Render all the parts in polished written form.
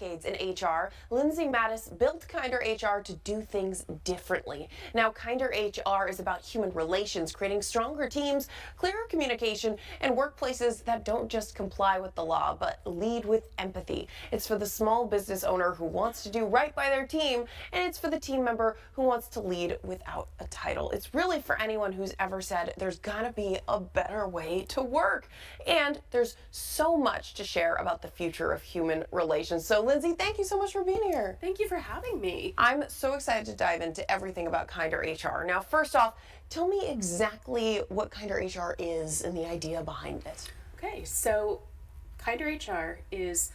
decades in HR, Lindsay Mattes built Kinder HR to do things differently. Now, Kinder HR is about human relations, creating stronger teams, clearer communication, and workplaces that don't just comply with the law, but lead with empathy. It's for the small business owner who wants to do right by their team, and it's for the team member who wants to lead without a title. It's really for anyone who's ever said there's gotta be a better way to work. And there's so much to share about the future of human relations. So Lindsay, thank you so much for being here. Thank you for having me. I'm so excited to dive into everything about Kinder HR. Now, first off, tell me exactly what Kinder HR is and the idea behind it. Okay, so Kinder HR is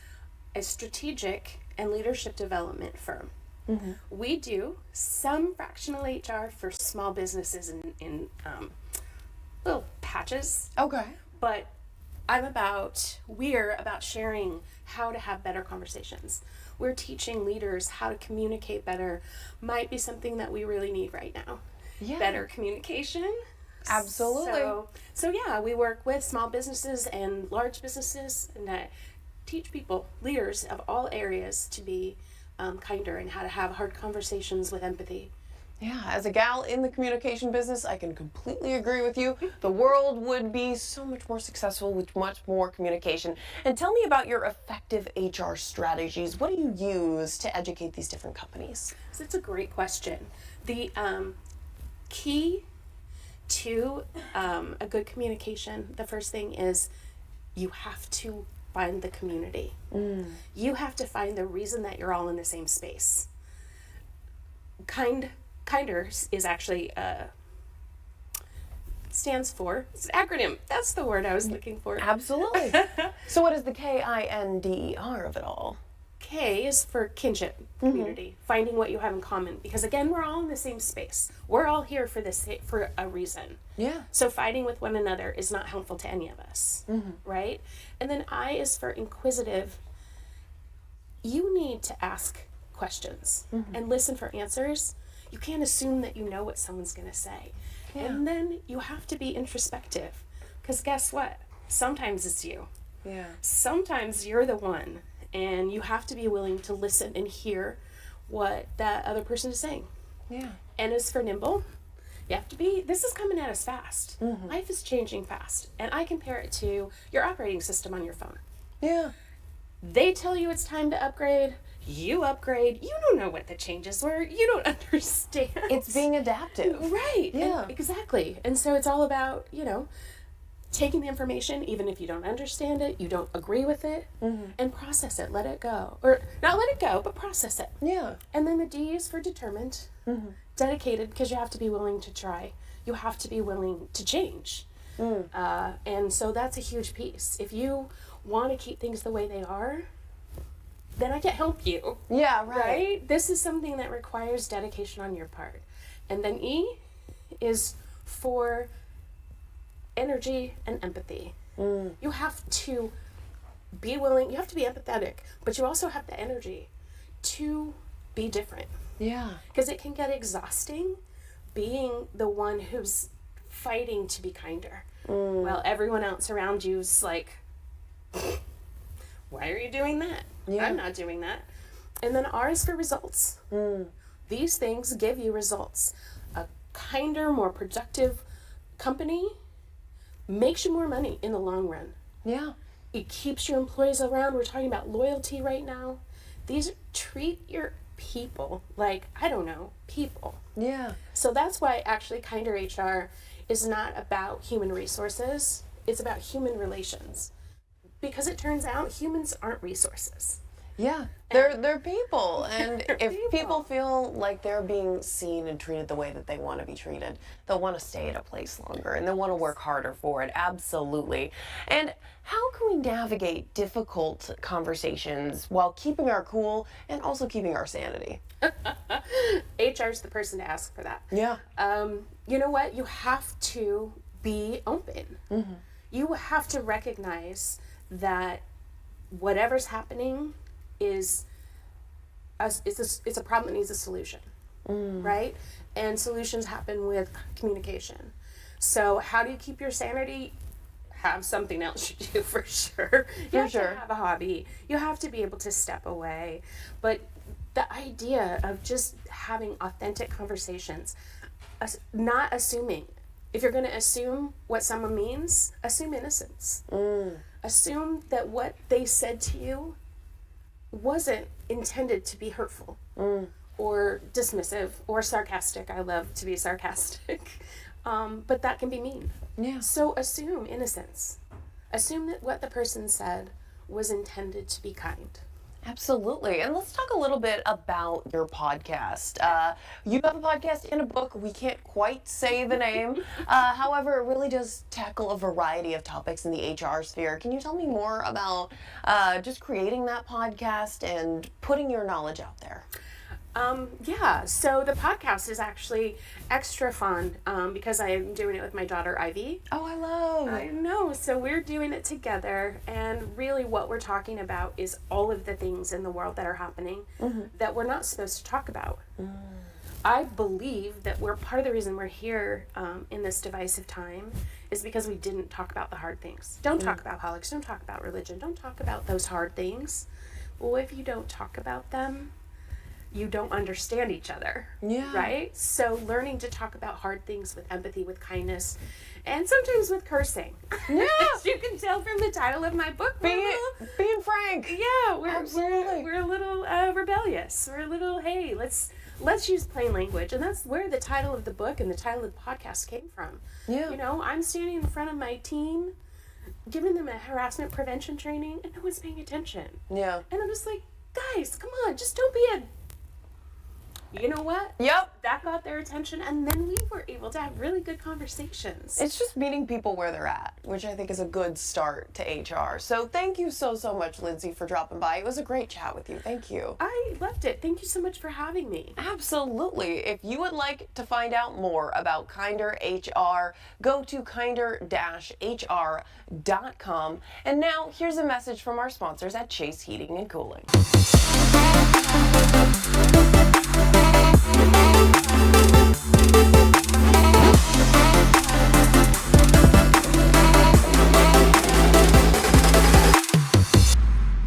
a strategic and leadership development firm. Mm-hmm. We do some fractional HR for small businesses in little patches. Okay. But we're about sharing how to have better conversations. We're teaching leaders how to communicate better. Might be something that we really need right now. Yeah. Better communication. Absolutely. So yeah, we work with small businesses and large businesses and teach people, leaders of all areas, to be kinder and how to have hard conversations with empathy. Yeah, as a gal in the communication business, I can completely agree with you. The world would be so much more successful with much more communication. And tell me about your effective HR strategies. What do you use to educate these different companies? So it's a great question. The key to a good communication, the first thing is you have to find the community. You have to find the reason that you're all in the same space. Kinder is actually stands for, it's an acronym. That's the word I was looking for. Absolutely. So what is the KINDER of it all? K is for kinship, community, finding what you have in common. Because again, we're all in the same space. We're all here for a reason. Yeah. So fighting with one another is not helpful to any of us, right? And then I is for inquisitive. You need to ask questions and listen for answers. You can't assume that you know what someone's going to say. Yeah. And then you have to be introspective. Because guess what? Sometimes it's you. Yeah. Sometimes you're the one. And you have to be willing to listen and hear what that other person is saying. Yeah. And as for nimble, you have to be, this is coming at us fast. Life is changing fast. And I compare it to your operating system on your phone. Yeah. They tell you it's time to upgrade. You upgrade. You don't know what the changes were. You don't understand. It's being adaptive. Right. Yeah. And exactly. And so it's all about, taking the information, even if you don't understand it, you don't agree with it, and process it, let it go. Or not let it go, but process it. Yeah. And then the D is for determined, dedicated, because you have to be willing to try. You have to be willing to change. And so that's a huge piece. If you want to keep things the way they are, then I can't help you. Yeah, right? This is something that requires dedication on your part. And then E is for energy and empathy. You have to be willing, you have to be empathetic, but you also have the energy to be different. Yeah. Because it can get exhausting being the one who's fighting to be kinder. Well, everyone else around you is like, why are you doing that? Yeah. I'm not doing that. And then R is for results. These things give you results. A kinder, more productive company makes you more money in the long run. Yeah. It keeps your employees around. We're talking about loyalty right now. Treat your people like, people. Yeah. So that's why actually Kinder HR is not about human resources. It's about human relations. Because it turns out humans aren't resources. Yeah, they're people, and if people feel like they're being seen and treated the way that they want to be treated, they'll want to stay at a place longer, and they'll want to work harder for it, absolutely. And how can we navigate difficult conversations while keeping our cool and also keeping our sanity? HR's the person to ask for that. Yeah. You know what? You have to be open. You have to recognize that whatever's happening it's a problem that needs a solution, right? And solutions happen with communication. So how do you keep your sanity? have something else you do for sure. You have sure. to have a hobby. You have to be able to step away. But the idea of just having authentic conversations, not assuming. If you're going to assume what someone means, assume innocence. Assume that what they said to you wasn't intended to be hurtful or dismissive or sarcastic. I love to be sarcastic. But that can be mean. Yeah. So assume innocence. Assume that what the person said was intended to be kind. Absolutely. And let's talk a little bit about your podcast. You have a podcast and a book. We can't quite say the name. However, it really does tackle a variety of topics in the HR sphere. Can you tell me more about just creating that podcast and putting your knowledge out there? Yeah, so the podcast is actually extra fun because I am doing it with my daughter Ivy. Oh, I love I know, so we're doing it together, and really what we're talking about is all of the things in the world that are happening that we're not supposed to talk about. I believe that we're part of the reason we're here in this divisive time is because we didn't talk about the hard things. Don't talk about politics, don't talk about religion, don't talk about those hard things. Well, if you don't talk about them, you don't understand each other, right? So learning to talk about hard things with empathy, with kindness, and sometimes with cursing. Yeah. As you can tell from the title of my book, being frank. yeah, Absolutely. we're a little rebellious. We're a little, hey, let's use plain language, and that's where the title of the book and the title of the podcast came from. Yeah. You know, I'm standing in front of my team, giving them a harassment prevention training, and no one's paying attention. Yeah. And I'm just like, guys, come on, just don't be a. You know what? Yep. That got their attention, and then we were able to have really good conversations. It's just meeting people where they're at, which I think is a good start to HR. So thank you so much, Lindsay, for dropping by. It was a great chat with you. Thank you. I loved it. Thank you so much for having me. Absolutely. If you would like to find out more about Kinder HR, go to kinder-hr.com. And now here's a message from our sponsors at Chase Heating and Cooling.